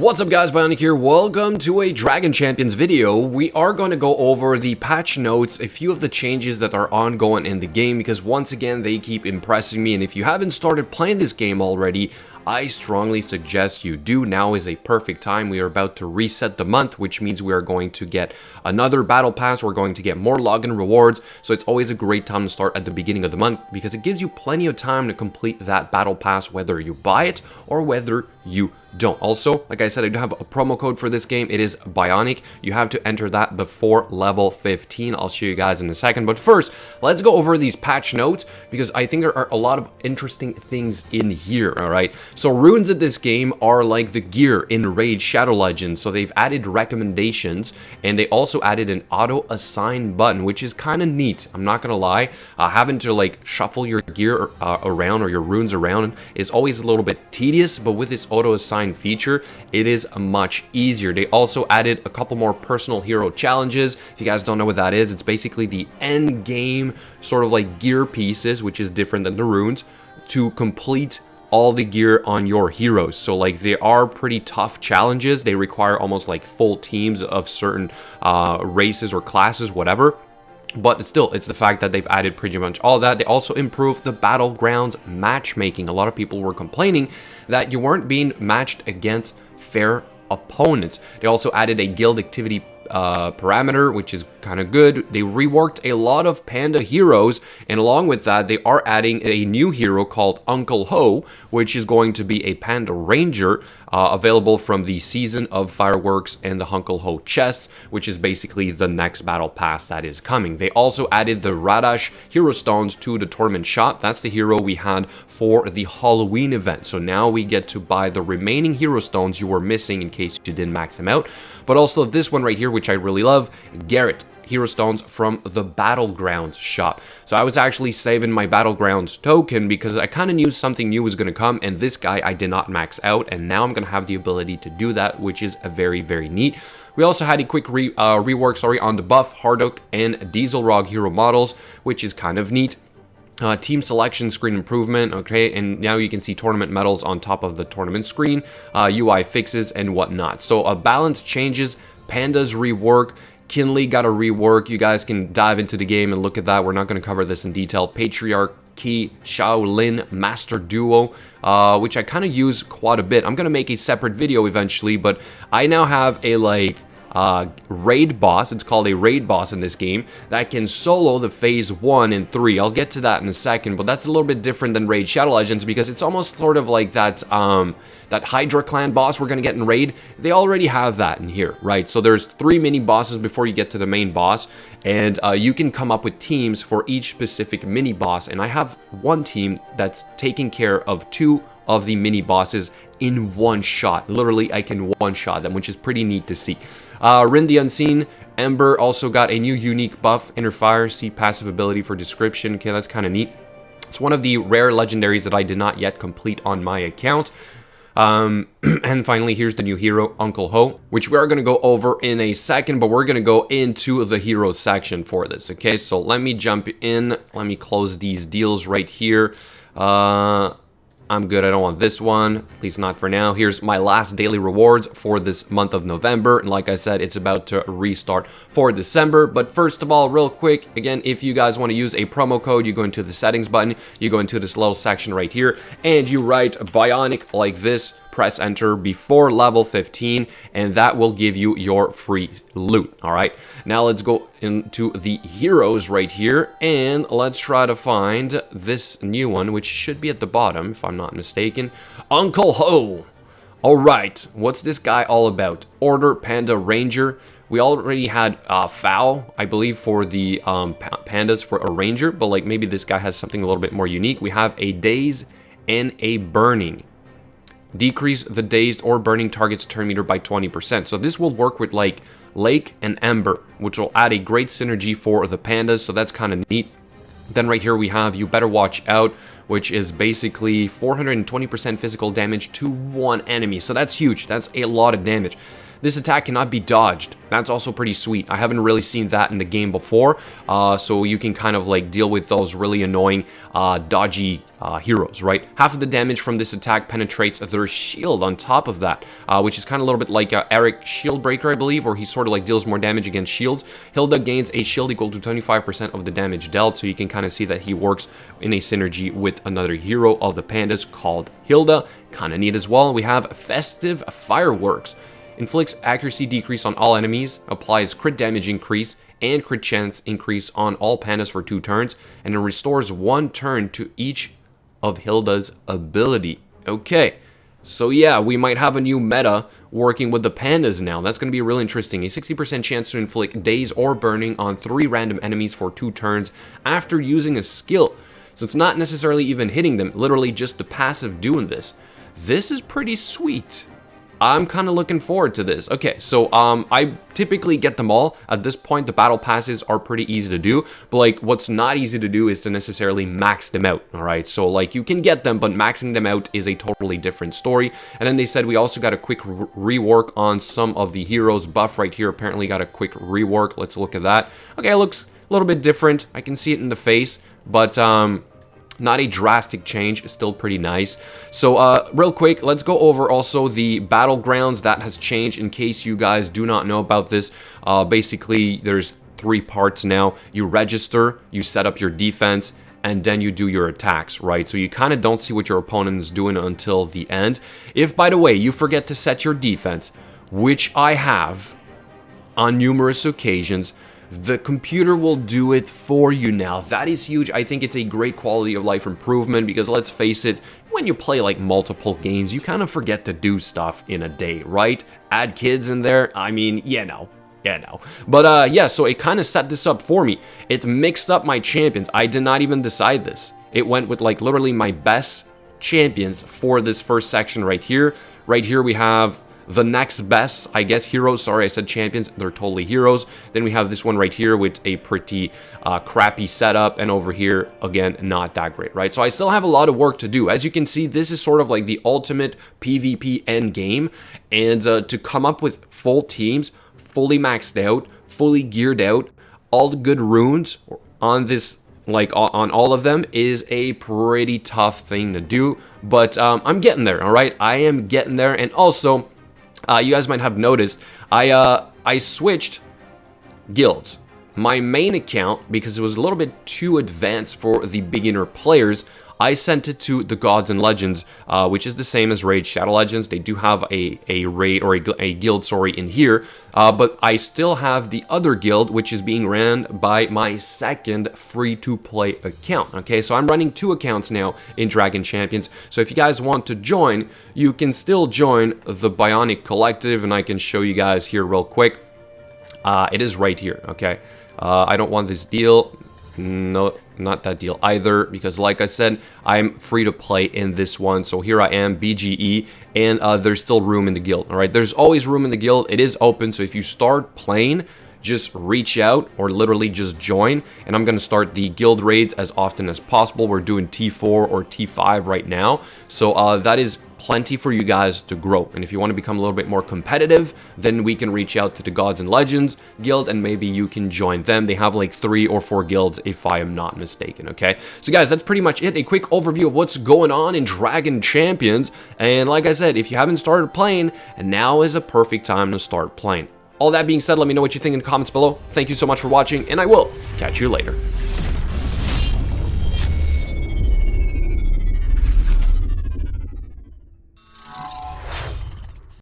What's up guys, Bionic here. Welcome to a Dragon Champions video. We are going to go over the patch notes, a few of the changes that are ongoing in the game, because once again they keep impressing me, and if you haven't started playing this game already, I strongly suggest you do. Now is a perfect time. We are about to reset the month, which means we are going to get another battle pass. We're going to get more login rewards. So it's always a great time to start at the beginning of the month because it gives you plenty of time to complete that battle pass, whether you buy it or whether you don't. Also, like I said, I do have a promo code for this game. It is Bionic. You have to enter that before level 15. I'll show you guys in a second. But first, let's go over these patch notes because I think there are a lot of interesting things in here, all right? So runes in this game are like the gear in Raid Shadow Legends. So they've added recommendations and they also added an auto assign button, which is kind of neat. I'm not gonna lie. Having to like shuffle your gear around or your runes around is always a little bit tedious, but with this auto assign feature, it is much easier. They also added a couple more personal hero challenges. If you guys don't know what that is, it's basically the end game sort of like gear pieces, which is different than the runes, to complete all the gear on your heroes. So like they are pretty tough challenges. They require almost like full teams of certain races or classes, whatever. But still, it's the fact that they've added pretty much all that. They also improved the Battlegrounds matchmaking. A lot of people were complaining that you weren't being matched against fair opponents. They also added a guild activity parameter, which is kind of good. They reworked a lot of panda heroes, and along with that, they are adding a new hero called Uncle Ho, which is going to be a panda ranger, available from the Season of Fireworks and the Uncle Ho chests, which is basically the next battle pass that is coming. They also added the Radash hero stones to the tournament shop. That's the hero we had for the Halloween event. So now we get to buy the remaining hero stones you were missing in case you didn't max them out. But also this one right here, which I really love, Garrett hero stones from the Battlegrounds shop. So I was actually saving my Battlegrounds token because I kind of knew something new was going to come, and this guy I did not max out, and now I'm going to have the ability to do that, which is a very neat. We also had a quick rework on the Buff, Hardock, and Diesel Rog hero models, which is kind of neat. Team selection screen improvement, okay, and now you can see tournament medals on top of the tournament screen, UI fixes and whatnot. So balance changes, pandas rework, Kinley got a rework. You guys can dive into the game and look at that. We're not going to cover this in detail. Patriarchy, Shaolin, Master Duo, which I kind of use quite a bit. I'm going to make a separate video eventually, but I now have a like raid boss. It's called a raid boss in this game that can solo the phase 1 and 3. I'll get to that in a second, but that's a little bit different than Raid Shadow Legends because it's almost sort of like that that Hydra clan boss we're gonna get in Raid. They already have that in here, right? So there's 3 mini bosses before you get to the main boss, and you can come up with teams for each specific mini boss, and I have one team that's taking care of 2 of the mini bosses in one shot. Literally, I can one-shot them, which is pretty neat to see. Rin the Unseen, Ember also got a new unique buff, Inner Fire, see passive ability for description. Okay, that's kind of neat. It's one of the rare legendaries that I did not yet complete on my account. And finally, here's the new hero, Uncle Ho, which we are going to go over in a second, but we're going to go into the hero section for this, okay? So let me jump in. Let me close these deals right here. I'm good. I don't want this one, at least not for now. Here's my last daily rewards for this month of November. And like I said, it's about to restart for December. But first of all, real quick, again, if you guys want to use a promo code, you go into the settings button, you go into this little section right here, and you write Bionic like this. Press enter before level 15, and that will give you your free loot. All right, now let's go into the heroes right here, and let's try to find this new one, which should be at the bottom if I'm not mistaken. Uncle Ho. All right, what's this guy all about? Order Panda Ranger. We already had Foul, I believe, for the pandas for a ranger, but like maybe this guy has something a little bit more unique. We have a Daze and a Burning. Decrease the dazed or burning target's turn meter by 20%. So this will work with like Lake and Ember, which will add a great synergy for the pandas. So that's kind of neat. Then right here we have You Better Watch Out, which is basically 420% physical damage to one enemy. So that's huge. That's a lot of damage. this attack cannot be dodged. That's also pretty sweet. I haven't really seen that in the game before, so you can kind of like deal with those really annoying dodgy heroes, right? Half of the damage from this attack penetrates their shield on top of that, which is kind of a little bit like Eric Shield Breaker, I believe, where he sort of like deals more damage against shields. Hilda gains a shield equal to 25% of the damage dealt, so you can kind of see that he works in a synergy with another hero of the pandas called Hilda. Kind of neat as well. We have Festive Fireworks. Inflicts accuracy decrease on all enemies, applies crit damage increase, and crit chance increase on all pandas for 2 turns, and it restores 1 turn to each of Hilda's ability. Okay, so yeah, we might have a new meta working with the pandas now. That's going to be really interesting. A 60% chance to inflict daze or burning on 3 random enemies for 2 turns after using a skill. So it's not necessarily even hitting them, literally just the passive doing this. This is pretty sweet. I'm kind of looking forward to this. Okay, so I typically get them all. At this point, the battle passes are pretty easy to do, but like what's not easy to do is to necessarily max them out, all right? So like you can get them, but maxing them out is a totally different story. And then they said we also got a quick rework on some of the heroes. Buff right here apparently got a quick rework. Let's look at that. Okay, it looks a little bit different. I can see it in the face, but not a drastic change, it's still pretty nice. So real quick, let's go over also the Battlegrounds that has changed in case you guys do not know about this. Basically, there's 3 parts now. You register, you set up your defense, and then you do your attacks, right? So you kind of don't see what your opponent is doing until the end. If, by the way, you forget to set your defense, which I have on numerous occasions, the computer will do it for you now. That is huge. I think it's a great quality of life improvement because let's face it, when you play like multiple games, you kind of forget to do stuff in a day, right? Add kids in there. I mean, no. But yeah, so it kind of set this up for me. It mixed up my champions. I did not even decide this. It went with like literally my best champions for this first section right here. Right here we have the next best, I guess, heroes. Sorry, I said champions. They're totally heroes. Then we have this one right here with a pretty crappy setup. And over here, again, not that great, right? So I still have a lot of work to do. As you can see, this is sort of like the ultimate PvP end game. And to come up with full teams, fully maxed out, fully geared out, all the good runes on this, like on all of them, is a pretty tough thing to do. But I'm getting there, all right? I am getting there. And also, you guys might have noticed, I switched guilds. My main account, because it was a little bit too advanced for the beginner players, I sent it to the Gods and Legends, which is the same as Raid Shadow Legends. They do have a raid or a guild, sorry, in here, but I still have the other guild, which is being ran by my second free-to-play account. Okay, so I'm running 2 accounts now in Dragon Champions. So if you guys want to join, you can still join the Bionic Collective, and I can show you guys here real quick. It is right here. Okay, I don't want this deal. No, not that deal either, because like I said, I'm free to play in this one. So here I am, BGE, and there's still room in the guild. All right, there's always room in the guild. It is open, so if you start playing, just reach out or literally just join, and I'm going to start the guild raids as often as possible. We're doing T4 or T5 right now, so that is plenty for you guys to grow. And if you want to become a little bit more competitive, then we can reach out to the Gods and Legends guild, and maybe you can join them. They have like 3 or 4 guilds, if I am not mistaken. Okay, so guys, that's pretty much it. A quick overview of what's going on in Dragon Champions, and like I said, if you haven't started playing, now is a perfect time to start playing. All that being said, let me know what you think in the comments below. Thank you so much for watching, and I will catch you later.